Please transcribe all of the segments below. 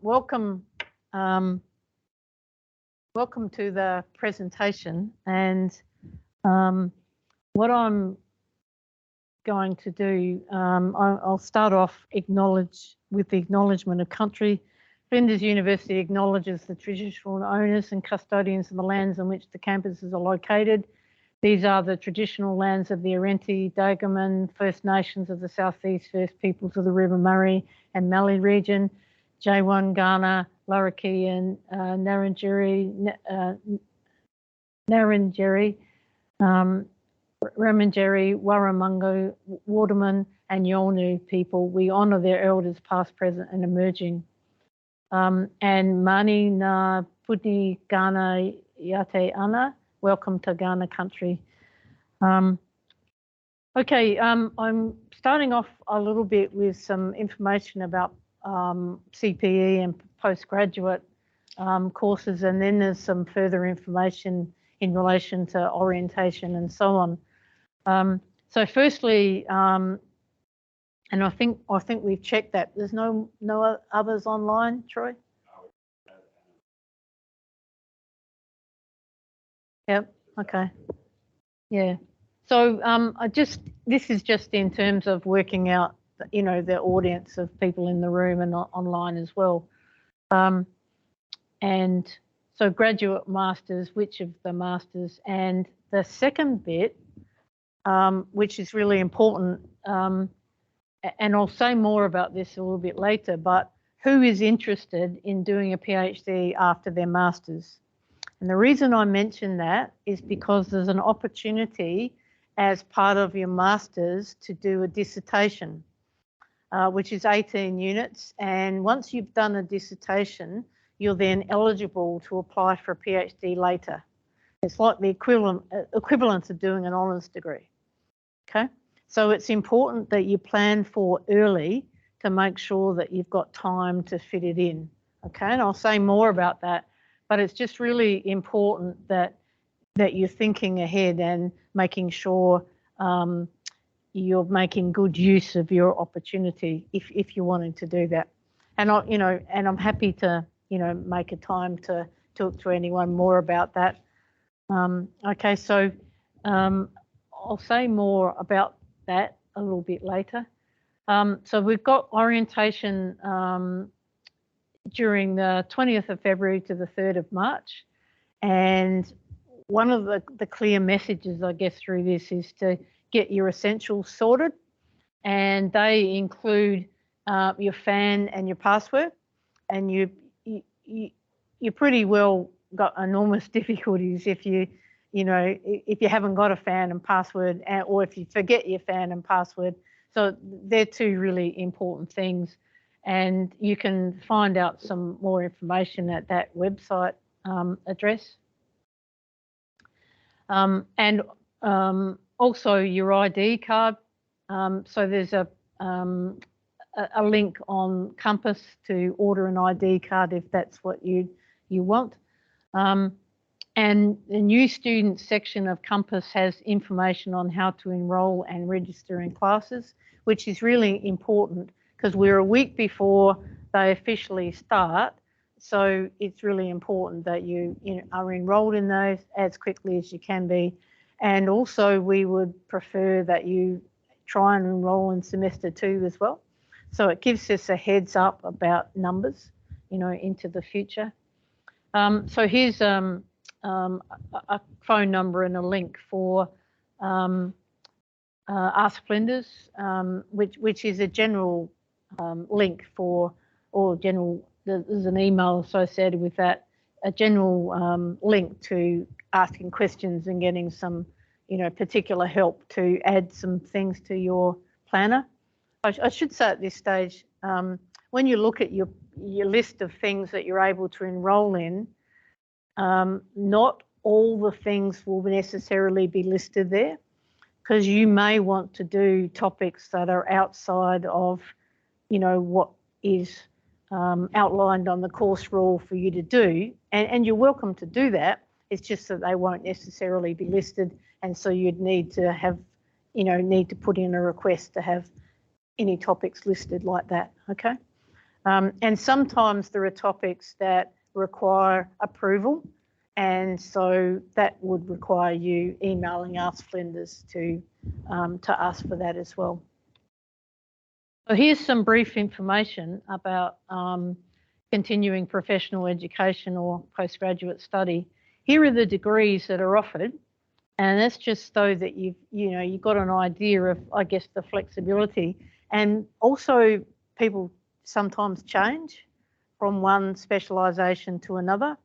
welcome to the presentation, and what I'm going to do, I'll start off with the acknowledgement of country. Flinders University acknowledges the traditional owners and custodians of the lands on which the campuses are located. These are the traditional lands of the Arenti, Dagamon, First Nations of the South East, First Peoples of the River Murray and Mallee region, J1, Ghana, Larrikey and Narrandjeri, Ramangeri, Warramungo, Waterman and Yolngu people. We honour their elders past, present and emerging. And Mani na Pudni Ghana Yate Ana, welcome to Ghana country. Okay, I'm starting off a little bit with some information about CPE and postgraduate courses, and then there's some further information in relation to orientation and so on. So firstly, and I think we've checked that. There's no others online, Troy? Yep. Okay. Yeah. So this is just in terms of working out, you know, the audience of people in the room and online as well. And so graduate masters, which of the masters, and the second bit, which is really important, and I'll say more about this a little bit later, but who is interested in doing a PhD after their masters? And the reason I mention that is because there's an opportunity as part of your masters to do a dissertation, which is 18 units. And once you've done a dissertation, you're then eligible to apply for a PhD later. It's like the equivalent of doing an honours degree. Okay, so it's important that you plan for early to make sure that you've got time to fit it in. Okay, and I'll say more about that, but it's just really important that you're thinking ahead and making sure you're making good use of your opportunity if you're wanting to do that. And I'm happy to make a time to talk to anyone more about that. Okay, so I'll say more about that a little bit later. So we've got orientation during the 20th of February to the 3rd of March. And one of the clear messages, I guess, through this is to get your essentials sorted. And they include your FAN and your password. And you pretty well got enormous difficulties if you haven't got a FAN and password, or if you forget your FAN and password. So they're two really important things. And you can find out some more information at that website address. And also your ID card. So there's a link on Compass to order an ID card if that's what you want. And the new students section of Compass has information on how to enrol and register in classes, which is really important because we're a week before they officially start. So it's really important that you are enrolled in those as quickly as you can be. And also we would prefer that you try and enroll in semester 2 as well. So it gives us a heads up about numbers, into the future. So here's a phone number and a link for Ask Flinders, which is a general link for, or general, there's an email associated with that, a general link to asking questions and getting some, particular help to add some things to your planner. I should say at this stage, when you look at your list of things that you're able to enrol in, not all the things will necessarily be listed there, because you may want to do topics that are outside of, what is outlined on the course rule for you to do, and you're welcome to do that. It's just that they won't necessarily be listed, and so you'd need to have, need to put in a request to have any topics listed like that. Okay. And sometimes there are topics that require approval, and so that would require you emailing us, Flinders, to ask for that as well. So here's some brief information about continuing professional education or postgraduate study. Here are the degrees that are offered, and that's just so that you've got an idea of, I guess, the flexibility. And also people sometimes change from one specialisation to another,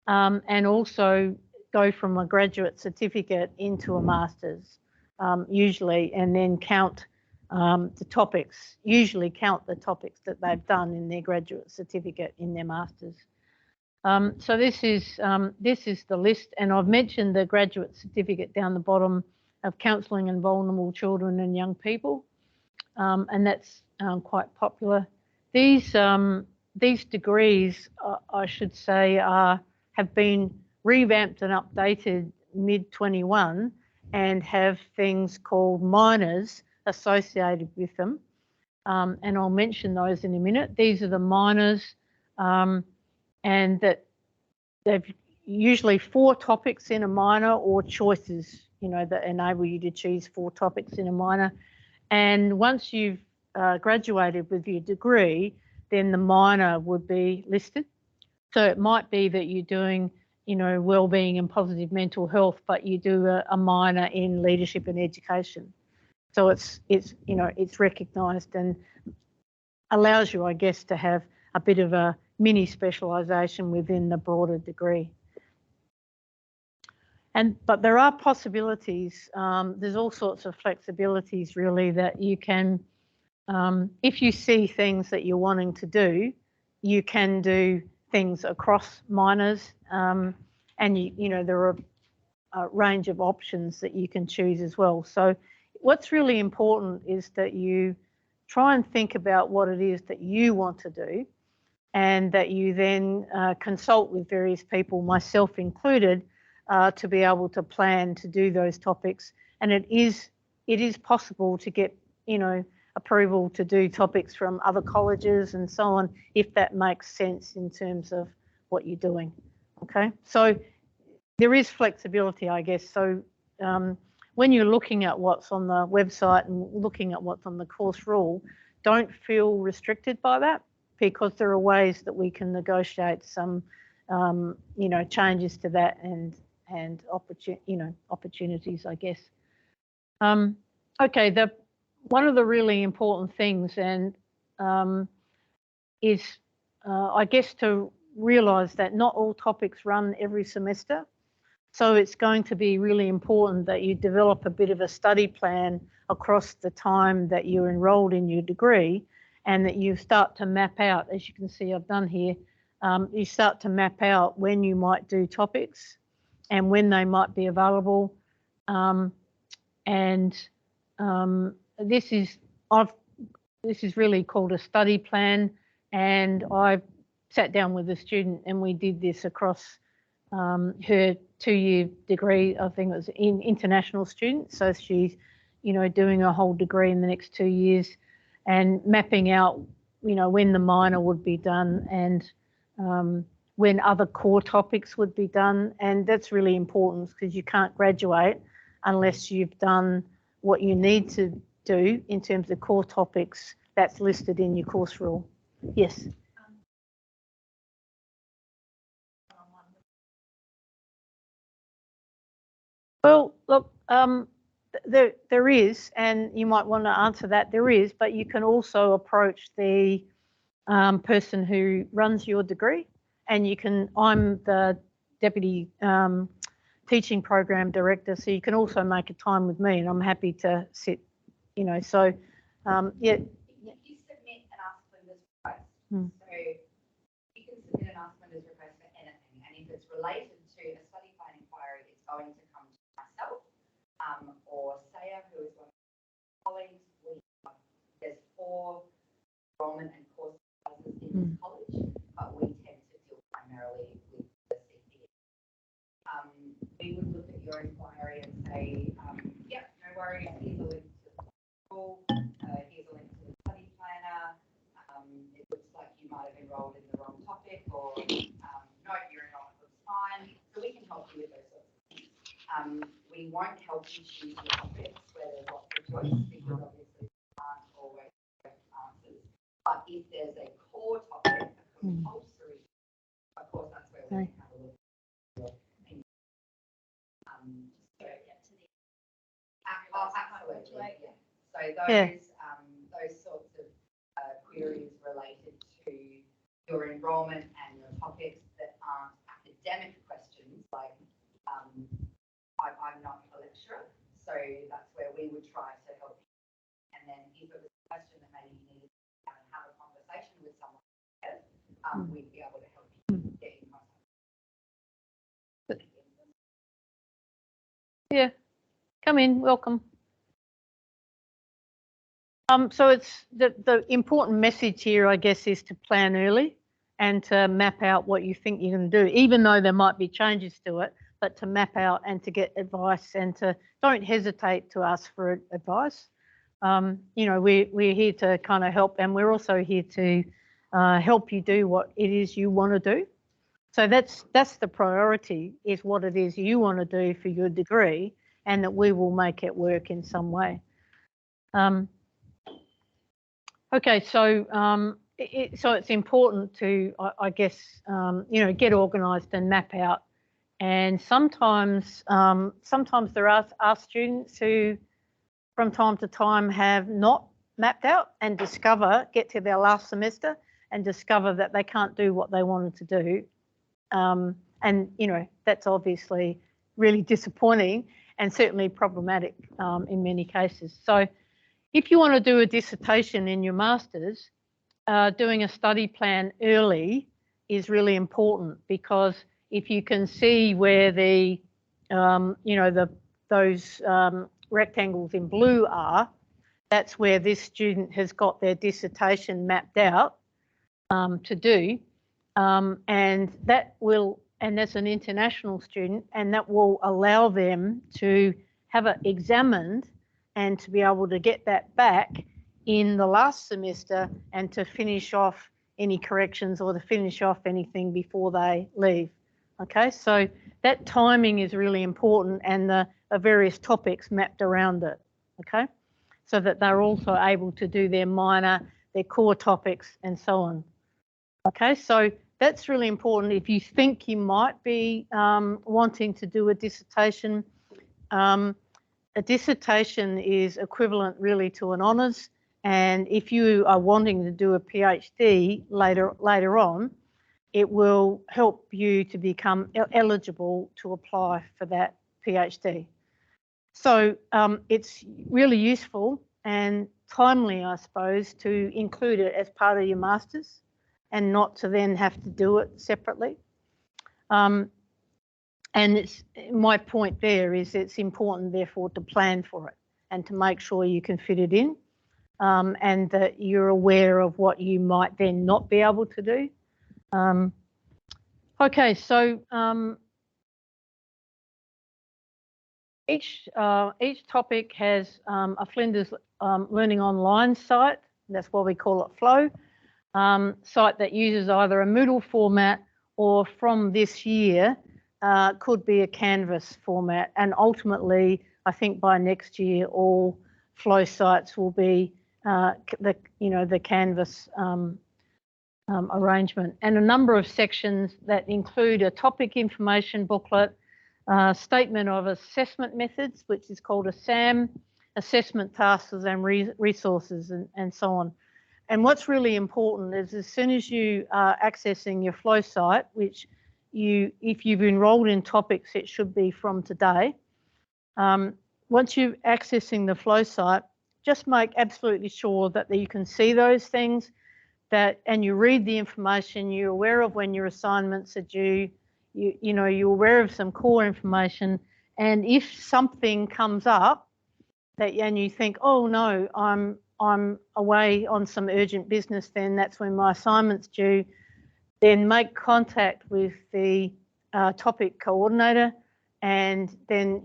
and also go from a graduate certificate into a master's, usually, and then count the topics, usually count the topics that they've done in their graduate certificate in their master's. So this is the list, and I've mentioned the graduate certificate down the bottom of counselling and vulnerable children and young people, and that's quite popular. These degrees, I should say, have been revamped and updated mid-21 and have things called minors associated with them, and I'll mention those in a minute. These are the minors, and that they've usually 4 topics in a minor, or choices, that enable you to choose 4 topics in a minor. And once you've graduated with your degree, then the minor would be listed. So it might be that you're doing, wellbeing and positive mental health, but you do a minor in leadership and education. So it's recognised and allows you, I guess, to have a bit of a mini specialisation within the broader degree. But there are possibilities. There's all sorts of flexibilities, really, that you can, if you see things that you're wanting to do, you can do things across minors, and there are a range of options that you can choose as well. So what's really important is that you try and think about what it is that you want to do, and that you then consult with various people, myself included, to be able to plan to do those topics. And it is possible to get, approval to do topics from other colleges and so on, if that makes sense in terms of what you're doing. Okay, so there is flexibility, I guess. So when you're looking at what's on the website and looking at what's on the course rule, don't feel restricted by that, because there are ways that we can negotiate some, changes to that and opportunities, I guess. Okay, one of the really important things is, I guess, to realise that not all topics run every semester. So it's going to be really important that you develop a bit of a study plan across the time that you're enrolled in your degree, and that you start to map out, as you can see I've done here, you start to map out when you might do topics and when they might be available. This is really called a study plan, and I sat down with a student and we did this across her 2-year degree. I think it was in international students, so she's doing a whole degree in the next 2 years, and mapping out when the minor would be done, and when other core topics would be done. And that's really important, because you can't graduate unless you've done what you need to do in terms of core topics that's listed in your course rule. Yes. Well, look, there is, and you might want to answer that. There is, but you can also approach the person who runs your degree, and I'm the deputy teaching program director, so you can also make a time with me, and I'm happy to sit, so yeah. If you submit an Ask Flinders request, so you can submit an Ask Flinders request for anything, and if it's related to a study plan inquiry, it's going to come to myself or Saya, who is one of my colleagues. There's 4 enrollment and course advisors in this college, but we tend to deal primarily with the CPE. We would look at your inquiry and say, yep, no worries, here's a link to the rule, here's a link to the study planner. It looks like We won't help you choose your topics where there's lots of choice, because obviously there aren't always correct answers. But if there's a core topic, a compulsory, of course, that's where we can have a look. Absolutely. Yeah. So those sorts of queries related to your enrolment and your topics that aren't academic questions, like I'm not a lecturer, so that's where we would try to help you. And then if it was a question that maybe you needed to have a conversation with someone, we'd be able to help you get in contact. Yeah, come in, welcome. So it's the important message here, I guess, is to plan early and to map out what you think you're going to do, even though there might be changes to it, but to map out and to get advice, and to don't hesitate to ask for advice. You know, we're here to kind of help, and we're also here to help you do what it is you want to do. So that's the priority, is what it is you want to do for your degree, and that we will make it work in some way. Okay, so it's important to, I guess, you know, get organised and map out. And sometimes there are students who, from time to time, have not mapped out and get to their last semester and discover that they can't do what they wanted to do. And, you know, that's obviously really disappointing and certainly problematic in many cases. So if you want to do a dissertation in your master's, doing a study plan early is really important, because if you can see where the, you know, those rectangles in blue are, that's where this student has got their dissertation mapped out to do, and that's an international student, and that will allow them to have it examined and to be able to get that back in the last semester and to finish off any corrections or to finish off anything before they leave. Okay, so that timing is really important, and the various topics mapped around it, okay, so that they're also able to do their minor, their core topics, and so on. Okay, so that's really important. If you think you might be wanting to do a dissertation is equivalent really to an honours, and if you are wanting to do a PhD later on, it will help you to become eligible to apply for that PhD. So it's really useful and timely, I suppose, to include it as part of your master's and not to then have to do it separately. And my point there is it's important, therefore, to plan for it and to make sure you can fit it in, and that you're aware of what you might then not be able to do. Okay, so each topic has a Flinders Learning Online site. That's why we call it Flow. Site that uses either a Moodle format or, from this year, could be a Canvas format. And ultimately, I think by next year, all Flow sites will be the Canvas arrangement, and a number of sections that include a topic information booklet, statement of assessment methods, which is called a SAM, assessment tasks and resources, and so on. And what's really important is, as soon as you are accessing your Flow site, which if you've enrolled in topics, it should be from today. Once you're accessing the Flow site, just make absolutely sure that you can see those things, and you read the information, you're aware of when your assignments are due, you're aware of some core information, and if something comes up and you think, oh no, I'm away on some urgent business, then that's when my assignment's due, then make contact with the topic coordinator, and then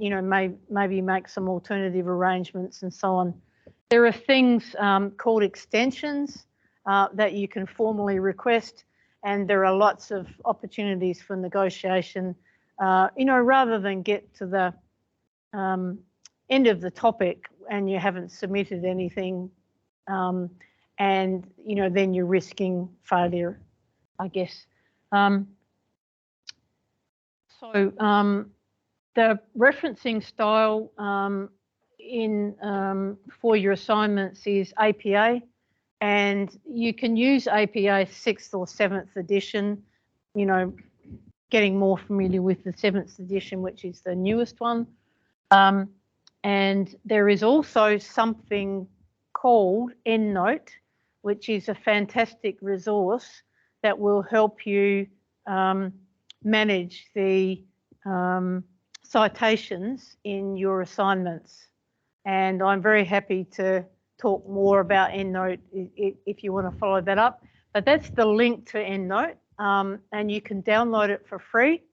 maybe make some alternative arrangements and so on. There are things called extensions that you can formally request, and there are lots of opportunities for negotiation. Rather than get to end of the topic and you haven't submitted anything, and then you're risking failure, I guess. The referencing style for your assignments is APA, and you can use APA 6th or 7th edition, getting more familiar with the 7th edition, which is the newest one. And there is also something called EndNote, which is a fantastic resource that will help you manage the citations in your assignments. And I'm very happy to talk more about EndNote if you want to follow that up. But that's the link to EndNote, and you can download it for free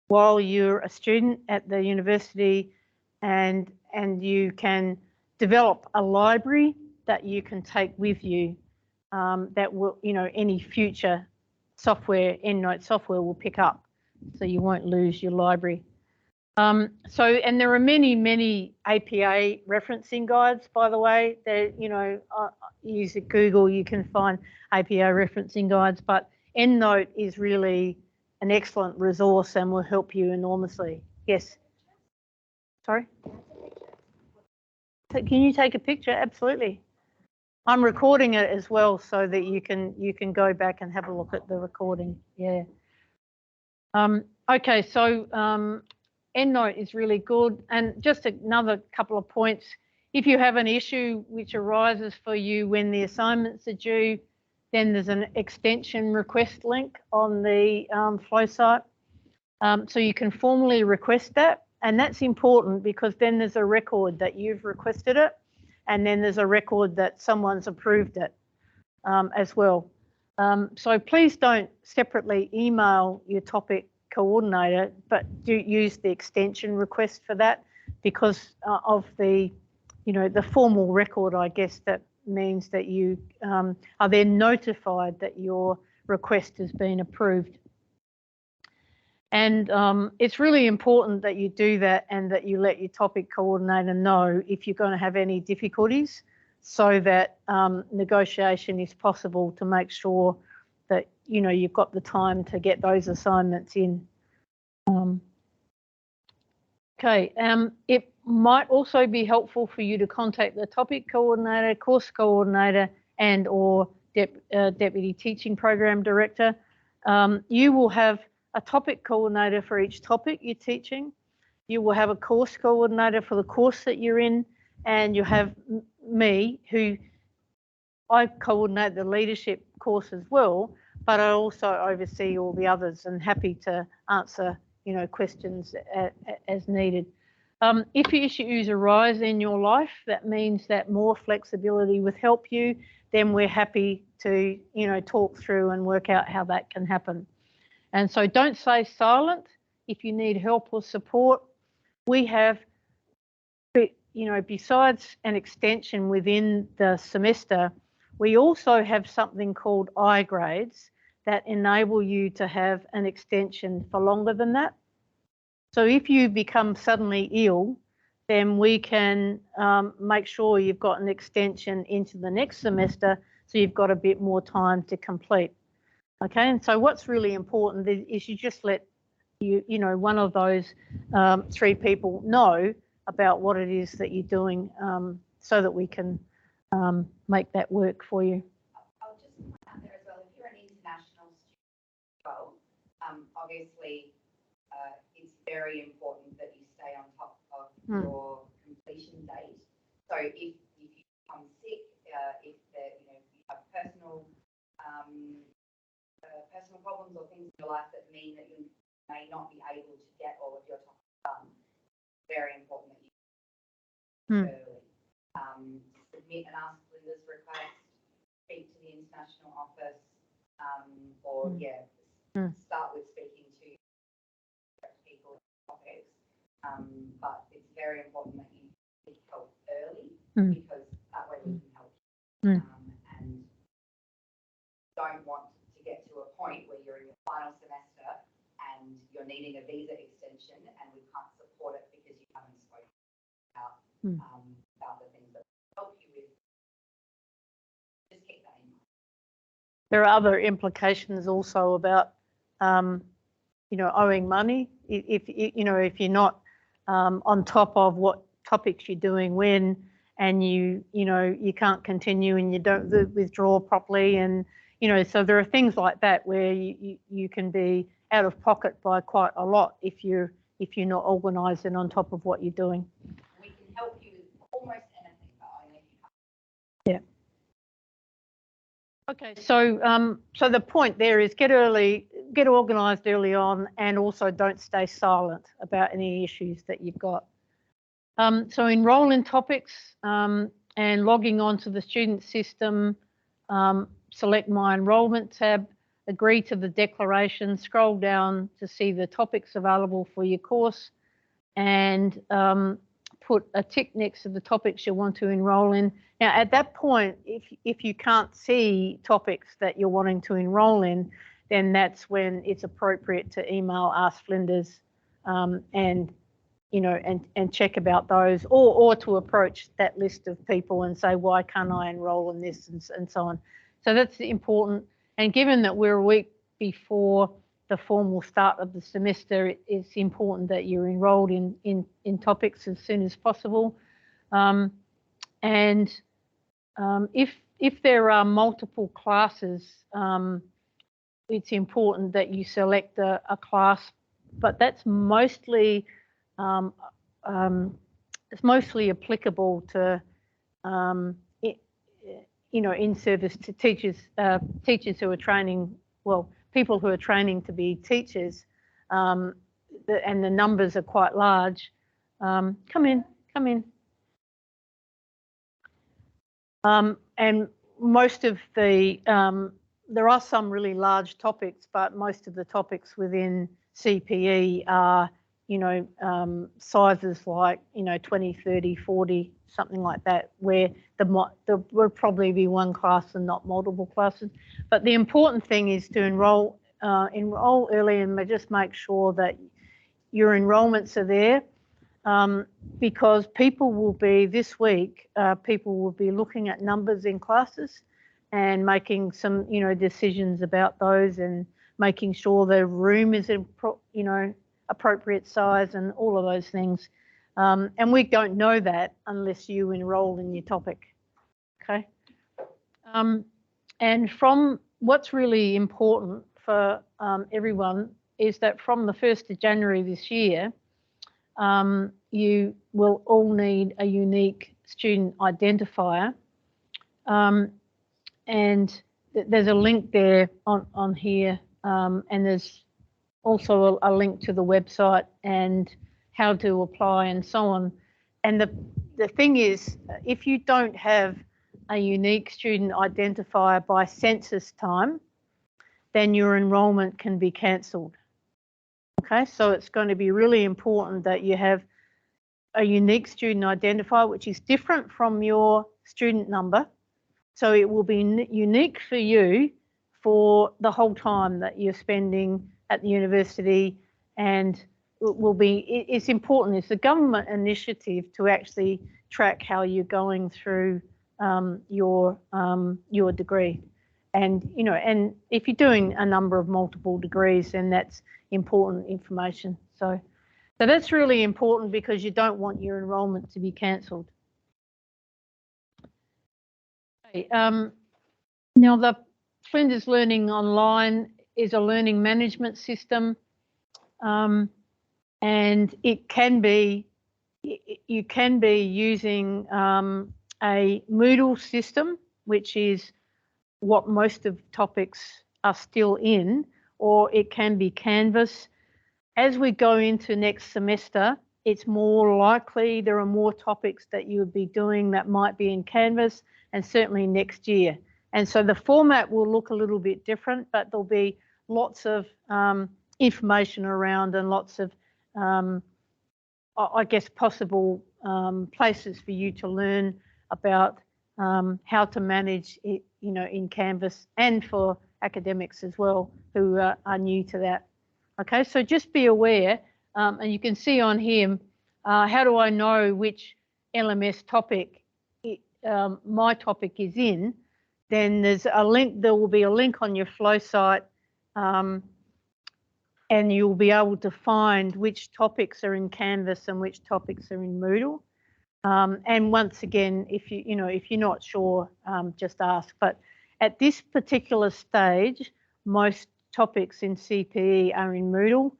while you're a student at the university, and you can develop a library that you can take with you that will, any future software, EndNote software will pick up, so you won't lose your library. And there are many APA referencing guides, by the way. Use Google, you can find APA referencing guides, but EndNote is really an excellent resource and will help you enormously. Yes. Sorry? Can you take a picture? Absolutely. I'm recording it as well so that you can go back and have a look at the recording. Yeah. Okay, so EndNote is really good. And just another couple of points. If you have an issue which arises for you when the assignments are due, then there's an extension request link on the Flow site. So you can formally request that. And that's important because then there's a record that you've requested it, and then there's a record that someone's approved it as well. So please don't separately email your topic coordinator, but do use the extension request for that because of the formal record, I guess, that means that you are then notified that your request has been approved. And it's really important that you do that and that you let your topic coordinator know if you're going to have any difficulties so that negotiation is possible to make sure that, you've got the time to get those assignments in. It might also be helpful for you to contact the topic coordinator, course coordinator, and or deputy teaching program director. You will have a topic coordinator for each topic you're teaching. You will have a course coordinator for the course that you're in, and you have me, who I coordinate the leadership course as well, but I also oversee all the others and happy to answer, questions as needed. If issues arise in your life, that means that more flexibility would help you, then we're happy to, talk through and work out how that can happen. And so don't stay silent if you need help or support. We have, besides an extension within the semester, we also have something called I-grades that enable you to have an extension for longer than that. So if you become suddenly ill, then we can make sure you've got an extension into the next semester so you've got a bit more time to complete. Okay, and so what's really important is you just let one of those 3 people know about what it is that you're doing so that we can make that work for you. I'll just point out there as well, if you're an international student as well, obviously it's very important that you stay on top of your completion date. So if you become sick, if you have personal problems or things in your life that mean that you may not be able to get all of your topics done, it's very important that you early. Submit and ask Linda's request, speak to the international office, start with speaking to people on topics. But it's very important that you seek help early because that way we can help you. And don't want to get to a point where you're in your final semester and you're needing a visa extension and we can't support it because you haven't spoken about the things that help you with. Just keep that in mind. There are other implications also about, owing money. If you're not on top of what topics you're doing when, and you can't continue and you don't withdraw properly, and so there are things like that where you can be out of pocket by quite a lot if you're not organised and on top of what you're doing. We can help you with almost anything, but only if you have. Yeah. Okay, so the point there is get organised early on, and also don't stay silent about any issues that you've got. So enrol in topics and logging on to the student system, select My Enrolment tab, agree to the declaration, scroll down to see the topics available for your course, and put a tick next to the topics you want to enrol in. Now, at that point, if you can't see topics that you're wanting to enrol in, then that's when it's appropriate to email Ask Flinders and check about those, or to approach that list of people and say, why can't I enrol in this, and so on. So that's important. And given that we're a week before the formal start of the semester, it's important that you're enrolled in topics as soon as possible. If there are multiple classes, it's important that you select a class, but that's mostly it's mostly applicable to in-service to teachers who are training, people who are training to be teachers, and the numbers are quite large. Come in. And most of the, there are some really large topics, but most of the topics within CPE are, sizes like, 20, 30, 40, something like that, where there will probably be one class and not multiple classes. But the important thing is to enrol early and just make sure that your enrolments are there, because people will be, this week, people will be looking at numbers in classes and making some, decisions about those, and making sure the room is, appropriate size and all of those things. And we don't know that unless you enroll in your topic, okay? And from what's really important for everyone is that from the 1st of January this year, you will all need a unique student identifier. And there's a link there on here, and there's also a link to the website and how to apply and so on. And the thing is, if you don't have a unique student identifier by census time, then your enrolment can be cancelled. Okay, so it's going to be really important that you have a unique student identifier, which is different from your student number. So it will be unique for you for the whole time that you're spending at the university, and it will be, it's important. It's a government initiative to actually track how you're going through your degree. And, and if you're doing a number of multiple degrees, then that's important information. So that's really important, because you don't want your enrolment to be cancelled. Okay, now the Flinders Learning Online is a learning management system, and it can be, you can be using a Moodle system, which is what most of topics are still in, or it can be Canvas. As we go into next semester, it's more likely there are more topics that you would be doing that might be in Canvas, and certainly next year. And so the format will look a little bit different, but there'll be lots of information around, and lots of, I guess, possible places for you to learn about how to manage it, in Canvas, and for academics as well who are new to that. Okay, so just be aware, and you can see on here, how do I know which LMS topic my topic is in, then there's a link. There will be a link on your flow site, and you'll be able to find which topics are in Canvas and which topics are in Moodle. And once again, if you're not sure, just ask. But at this particular stage, most topics in CPE are in Moodle,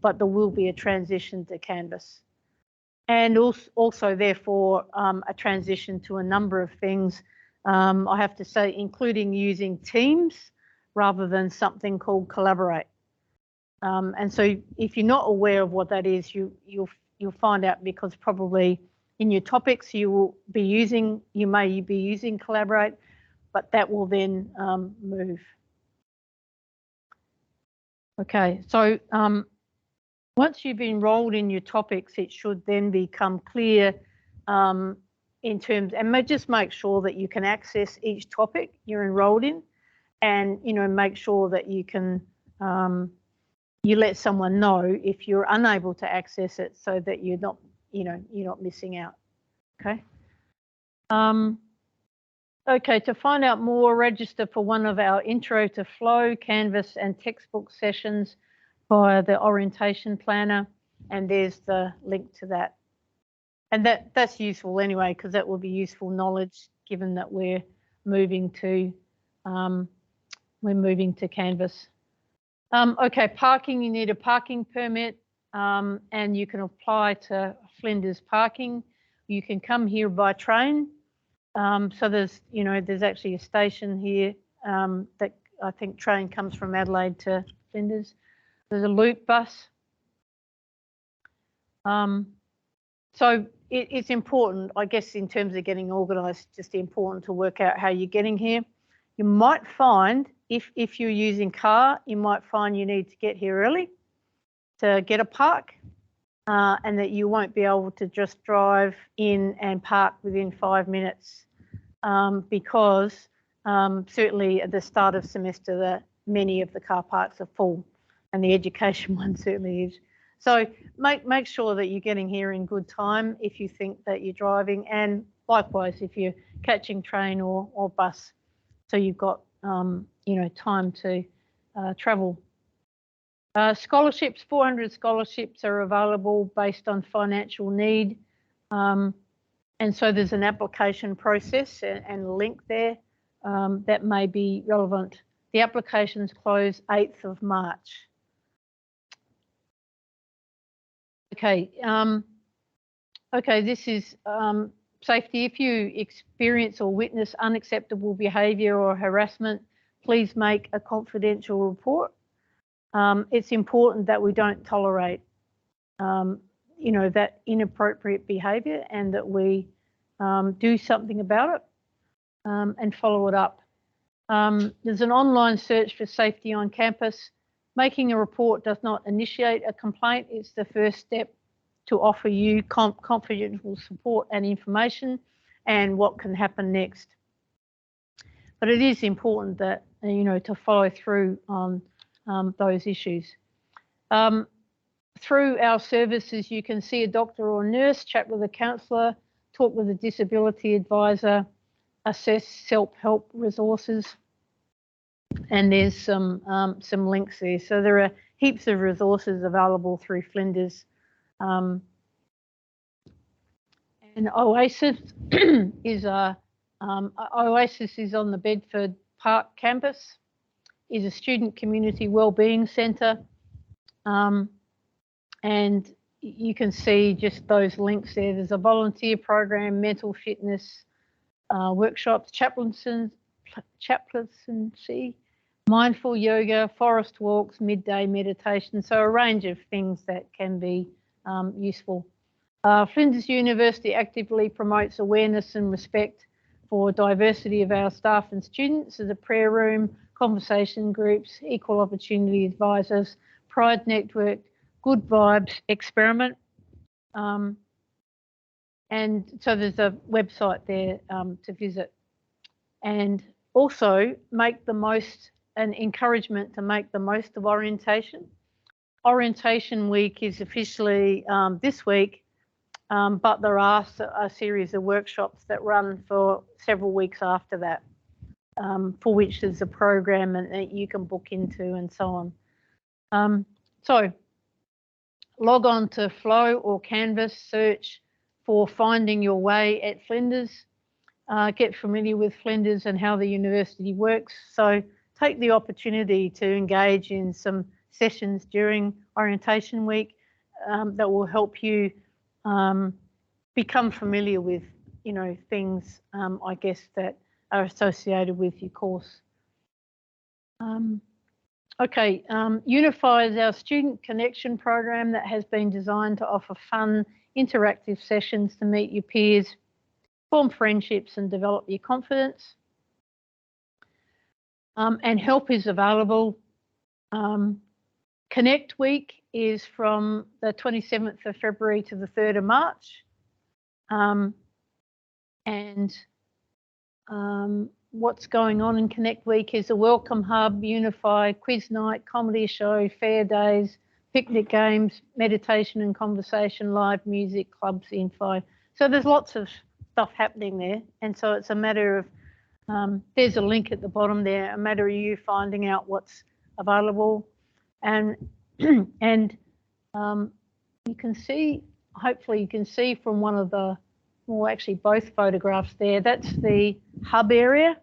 but there will be a transition to Canvas. And also therefore, a transition to a number of things, I have to say, including using Teams rather than something called Collaborate. And so if you're not aware of what that is, you'll find out, because probably in your topics you may be using Collaborate, but that will then move. Okay, so once you've enrolled in your topics, it should then become clear in terms, and just make sure that you can access each topic you're enrolled in, and make sure that you can you let someone know if you're unable to access it, so that you're not missing out. Okay. Okay, to find out more, register for one of our Intro to Flow, Canvas and textbook sessions via the orientation planner, and there's the link to that. And that's useful anyway, because that will be useful knowledge given that we're moving to Canvas. Okay, parking, you need a parking permit, and you can apply to Flinders Parking. You can come here by train. So there's actually a station here that I think train comes from Adelaide to Flinders. There's a loop bus. So it's important, I guess, in terms of getting organised, just important to work out how you're getting here. You might find, if you're using car, you might find you need to get here early to get a park, and that you won't be able to just drive in and park within 5 minutes, because certainly at the start of semester many of the car parks are full, and the education one certainly is. So make sure that you're getting here in good time if you think that you're driving, and likewise if you're catching train or bus, so you've got time to travel. Scholarships, 400 scholarships are available based on financial need, and so there's an application process and a link there that may be relevant. The applications close 8th of March. Okay, this is safety. If you experience or witness unacceptable behaviour or harassment, please make a confidential report. It's important that we don't tolerate, that inappropriate behaviour, and that we do something about it and follow it up. There's an online search for safety on campus. Making a report does not initiate a complaint. It's the first step to offer you confidential support and information and what can happen next. But it is important that, to follow through on those issues. Through our services, you can see a doctor or nurse, chat with a counsellor, talk with a disability advisor, assess self-help resources, and there's some links there. So there are heaps of resources available through Flinders. And Oasis is Oasis is on the Bedford Park campus, is a student community wellbeing centre, and you can see just those links there. There's a volunteer program, mental fitness workshops, chaplaincy, mindful yoga, forest walks, midday meditation, so a range of things that can be useful. Flinders University actively promotes awareness and respect for diversity of our staff and students. There's a prayer room, conversation groups, equal opportunity advisors, Pride Network, Good Vibes Experiment. And so there's a website there to visit. And also make the most, an encouragement to make the most of orientation. Orientation week is officially this week, but there are a series of workshops that run for several weeks after that, for which there's a program and that you can book into and so on. So log on to Flow or Canvas, search for Finding Your Way at Flinders. Get familiar with Flinders and how the university works. So take the opportunity to engage in some sessions during orientation week that will help you become familiar with, things, I guess, that are associated with your course. Okay, Unify is our student connection program that has been designed to offer fun, interactive sessions to meet your peers, form friendships and develop your confidence. And help is available. Connect Week is from the 27th of February to the 3rd of March. What's going on in Connect Week is a welcome hub, Unify, quiz night, comedy show, fair days, picnic games, meditation and conversation, live music, clubs, info. So there's lots of stuff happening there. And so it's a matter of, there's a link at the bottom there, a matter of you finding out what's available. And you can see, hopefully you can see from one of the, well, actually both photographs there, that's the hub area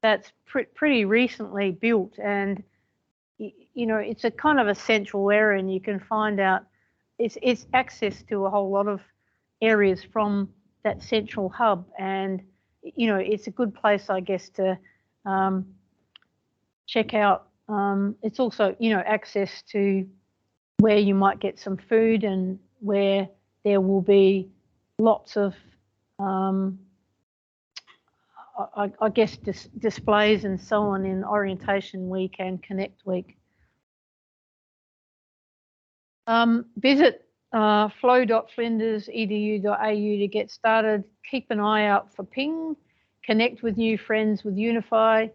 that's pretty recently built, and it's a kind of a central area, and you can find out it's access to a whole lot of areas from that central hub, and it's a good place, I guess, to check out. It's also access to where you might get some food and where there will be lots of I guess displays and so on in orientation week and Connect Week. Visit flow.flinders.edu.au to get started. Keep an eye out for Ping. Connect with new friends with Unify,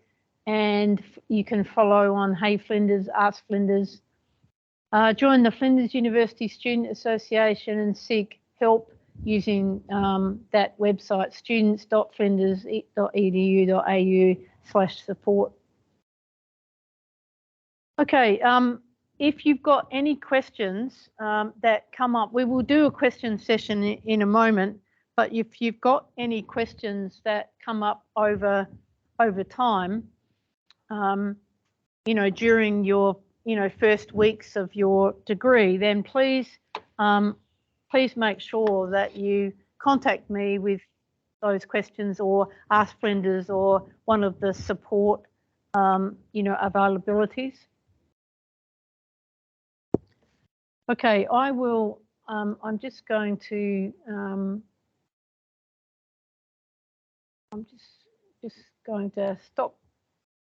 and you can follow on Hey Flinders, Ask Flinders. Join the Flinders University Student Association and seek help using that website, students.flinders.edu.au/support. Okay, if you've got any questions that come up, we will do a question session in a moment, but if you've got any questions that come up over time, during your first weeks of your degree, then please make sure that you contact me with those questions, or Ask Flinders, or one of the support availabilities. Okay, I will. I'm just going to. I'm just going to stop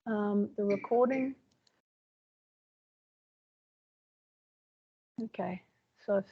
the recording. Okay, so